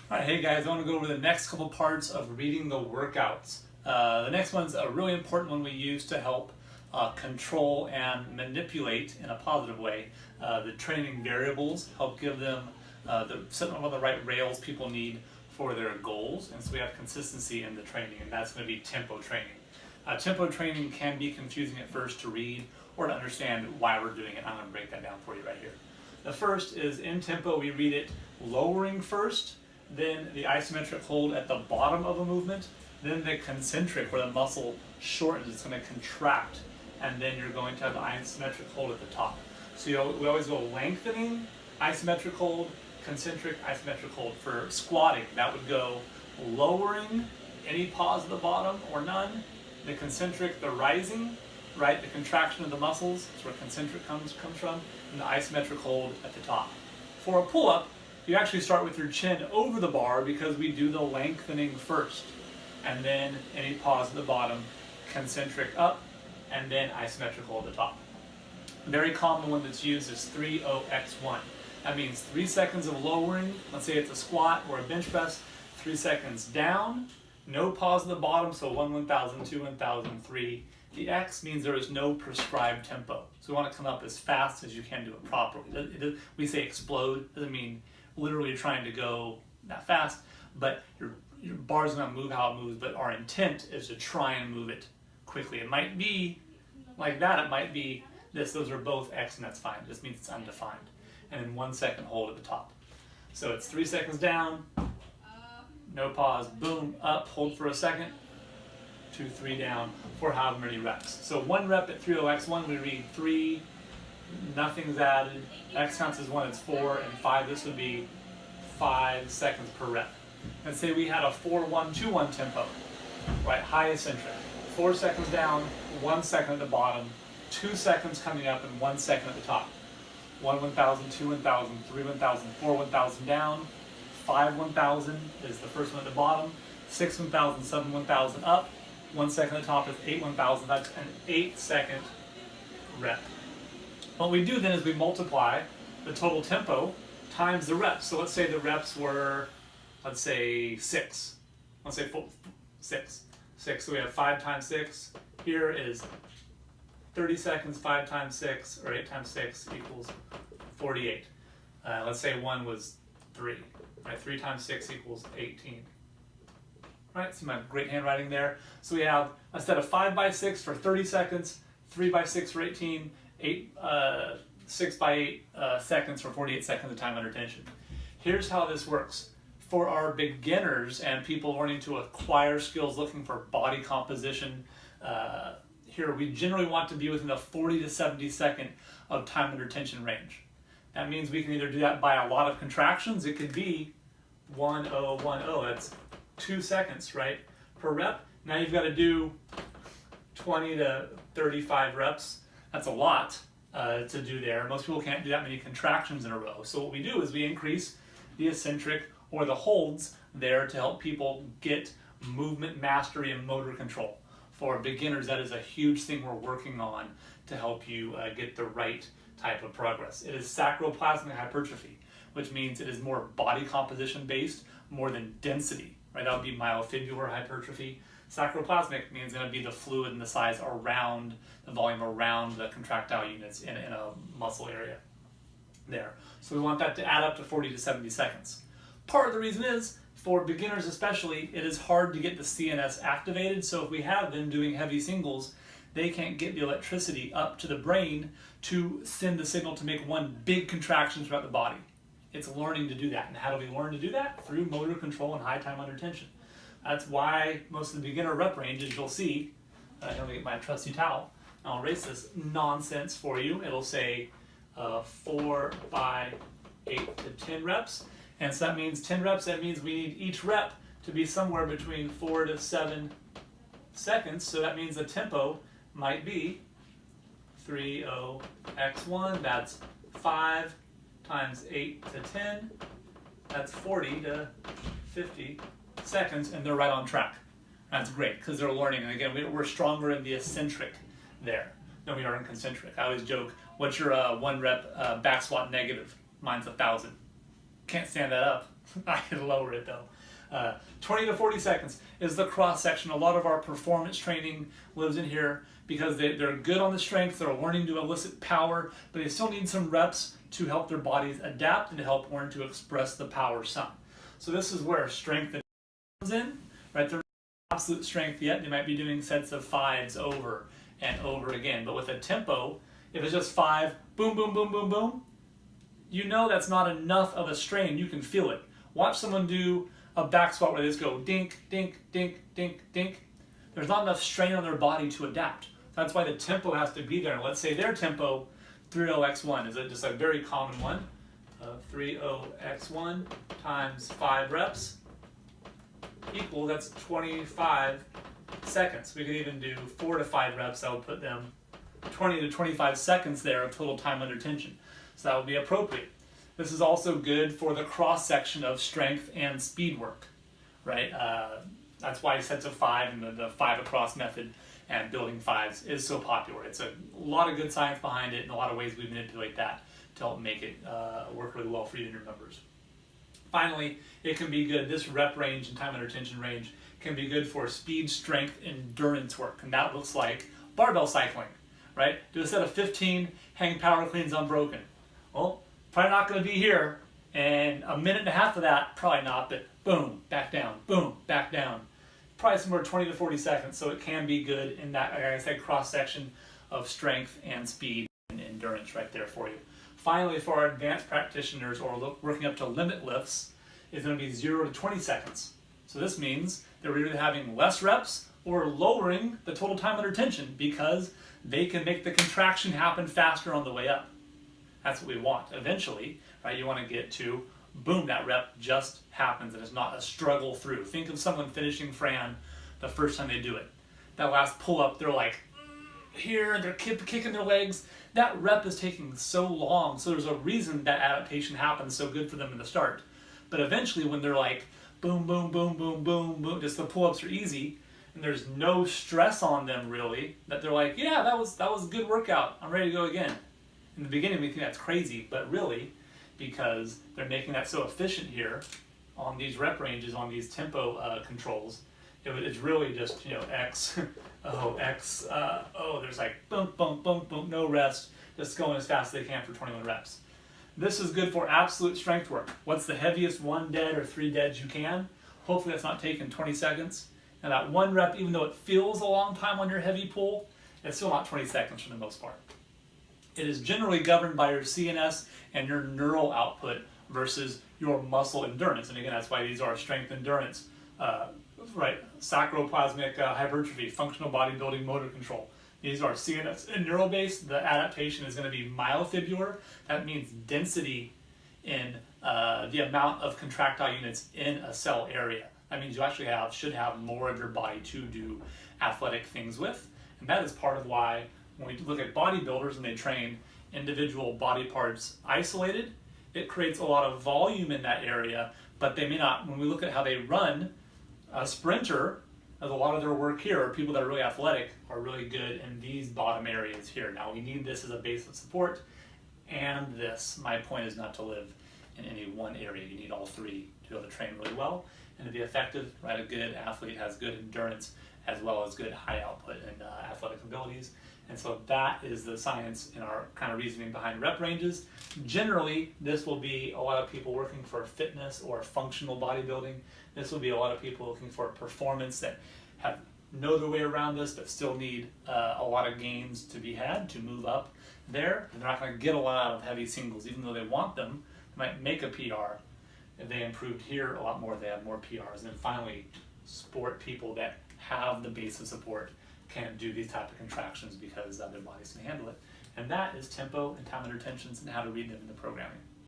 All right, hey guys, I want to go over the next couple parts of reading the workouts. The next one's a really important one we use to help control and manipulate in a positive way the training variables, help give them set them on the right rails people need for their goals, and so we have consistency in the training, and that's going to be tempo training. Tempo training can be confusing at first to read or to understand why we're doing it. I'm going to break that down for you right here. The first is in tempo, we read it lowering first, then the isometric hold at the bottom of a movement, then the concentric where the muscle shortens, it's going to contract, and then you're going to have the isometric hold at the top. So we always go lengthening, isometric hold, concentric, isometric hold. For squatting, that would go lowering, any pause at the bottom or none, the concentric, the rising, right, the contraction of the muscles, that's where concentric comes from, and the isometric hold at the top. For a pull-up, you actually start with your chin over the bar because we do the lengthening first, and then any pause at the bottom, concentric up, and then isometric hold at the top. A very common one that's used is 3-0-X1. That means 3 seconds of lowering, let's say it's a squat or a bench press, 3 seconds down, no pause at the bottom, so 1, 1,000, 2, 1,000, 3. The X means there is no prescribed tempo. So we want to come up as fast as you can do it properly. We say explode, doesn't mean literally trying to go that fast, but your bar's going to move how it moves, but our intent is to try and move it quickly. It might be like that, it might be this, those are both X, and that's fine. It just means it's undefined. And then 1 second hold at the top. So it's 3 seconds down, no pause, boom, up, hold for a second, 2, 3 down for however many reps. So 1 rep at 3-0-X1, we read 3, nothing's added, X counts as 1, it's 4, and 5, this would be 5 seconds per rep. And say we had a 4-1-2-1 tempo, right, high eccentric, 4 seconds down, 1 second at the bottom, 2 seconds coming up, and 1 second at the top. 1, 1,000, 2, 1,000, 3, 1,000, 4, 1,000 down, 5, 1,000 is the first one at the bottom, 6, 1,000, 7, 1,000 up, 1 second at the top is 8, 1,000, that's an 8-second rep. What we do then is we multiply the total tempo times the reps. So let's say the reps were, let's say 6. Let's say 6. So we have 5 times 6. Here is 30 seconds, 5 times 6, or 8 times 6 equals 48. Let's say 1 was 3. Right? 3 times 6 equals 18. Right? See my great handwriting there. So we have, instead of 5 by 6 for 30 seconds, 3 by 6 for 18, 6 by 8 seconds for 48 seconds of time under tension. Here's how this works. For our beginners and people learning to acquire skills looking for body composition, here we generally want to be within the 40 to 70 second of time under tension range. That means we can either do that by a lot of contractions. It could be 1-0-1-0. That's 2 seconds, right, per rep. Now you've got to do 20 to 35 reps. That's a lot to do there. Most people can't do that many contractions in a row. So what we do is we increase the eccentric or the holds there to help people get movement mastery and motor control. For beginners, that is a huge thing we're working on to help you get the right type of progress. It is sacroplasmic hypertrophy, which means it is more body composition based more than density. Right? That would be myofibrillar hypertrophy. Sacroplasmic means it's going to be the fluid and the size around the volume around the contractile units in a muscle area there. So we want that to add up to 40 to 70 seconds. Part of the reason is, for beginners especially, it is hard to get the CNS activated, so if we have them doing heavy singles, they can't get the electricity up to the brain to send the signal to make one big contraction throughout the body. It's learning to do that. And how do we learn to do that? Through motor control and high time under tension. That's why most of the beginner rep ranges you'll see, I'm going to get my trusty towel, I'll erase this nonsense for you. It'll say 4 by 8 to 10 reps. And so that means 10 reps, that means we need each rep to be somewhere between 4 to 7 seconds. So that means the tempo might be 3-0-X1, that's 5 times 8 to 10, that's 40 to 50 seconds, and they're right on track. That's great, because they're learning. And again, we're stronger in the eccentric there than we are in concentric. I always joke, what's your 1 rep back squat negative? Mine's 1,000. Can't stand that up. I can lower it though. 20 to 40 seconds is the cross section. A lot of our performance training lives in here because they're good on the strength, they're learning to elicit power, but they still need some reps to help their bodies adapt and to help learn to express the power some. So this is where strength comes in, right? They're not absolute strength yet. They might be doing sets of 5s over and over again. But with a tempo, if it's just 5, boom, boom, boom, boom, boom, you know that's not enough of a strain. You can feel it. Watch someone do a back squat where they just go dink, dink, dink, dink, dink. There's not enough strain on their body to adapt. That's why the tempo has to be there. And let's say their tempo, 30x1, is just a very common one. 30x1 times 5 reps equal, that's 25 seconds. We could even do 4 to 5 reps. That would put them 20 to 25 seconds there of total time under tension. So that would be appropriate. This is also good for the cross section of strength and speed work, right? That's why sets of 5 and the 5 across method and building 5s is so popular. It's a lot of good science behind it and a lot of ways we manipulate that to help make it work really well for you and your members. Finally, it can be good, this rep range and time under tension range can be good for speed, strength, endurance work. And that looks like barbell cycling, right? Do a set of 15, hang power cleans unbroken. Well, probably not going to be here. And a minute and a half of that, probably not, but boom, back down, boom, back down. Probably somewhere 20 to 40 seconds, so it can be good in that, like I said, cross-section of strength and speed and endurance right there for you. Finally, for our advanced practitioners or working up to limit lifts, is going to be 0 to 20 seconds. So this means they're either having less reps or lowering the total time under tension because they can make the contraction happen faster on the way up. That's what we want. Eventually, right, you want to get to, boom, that rep just happens and it's not a struggle through. Think of someone finishing Fran the first time they do it. That last pull-up, they're like, here, they're kicking their legs. That rep is taking so long, so there's a reason that adaptation happens so good for them in the start. But eventually when they're like, boom, boom, boom, boom, boom, boom, just the pull-ups are easy, and there's no stress on them really, that they're like, yeah, that was a good workout, I'm ready to go again. In the beginning we think that's crazy, but really, because they're making that so efficient here on these rep ranges, on these tempo controls, it's really just, X, X, there's like boom, boom, boom, boom, no rest, just going as fast as they can for 21 reps. This is good for absolute strength work. What's the heaviest 1 dead or 3 deads you can? Hopefully that's not taking 20 seconds. And that 1 rep, even though it feels a long time on your heavy pull, it's still not 20 seconds for the most part. It is generally governed by your CNS and your neural output versus your muscle endurance. And again, that's why these are strength endurance, right? Sacroplasmic hypertrophy, functional bodybuilding, motor control. These are CNS and neural based. The adaptation is going to be myofibular. That means density in the amount of contractile units in a cell area. That means you actually should have more of your body to do athletic things with. And that is part of why when we look at bodybuilders and they train individual body parts isolated, it creates a lot of volume in that area, but they may not, when we look at how they run, a sprinter, as a lot of their work here, or people that are really athletic, are really good in these bottom areas here. Now we need this as a base of support, and this. My point is not to live in any one area. You need all three to be able to train really well and to be effective, right? A good athlete has good endurance as well as good high output and athletic abilities. And so that is the science in our kind of reasoning behind rep ranges. Generally, this will be a lot of people working for fitness or functional bodybuilding. This will be a lot of people looking for performance that know their way around this but still need a lot of gains to be had to move up there. And they're not going to get a lot out of heavy singles, even though they want them. They might make a PR. If they improved here a lot more, they have more PRs. And then finally, sport people that have the base of support can do these type of contractions because their bodies can handle it. And that is tempo and time under tensions and how to read them in the programming.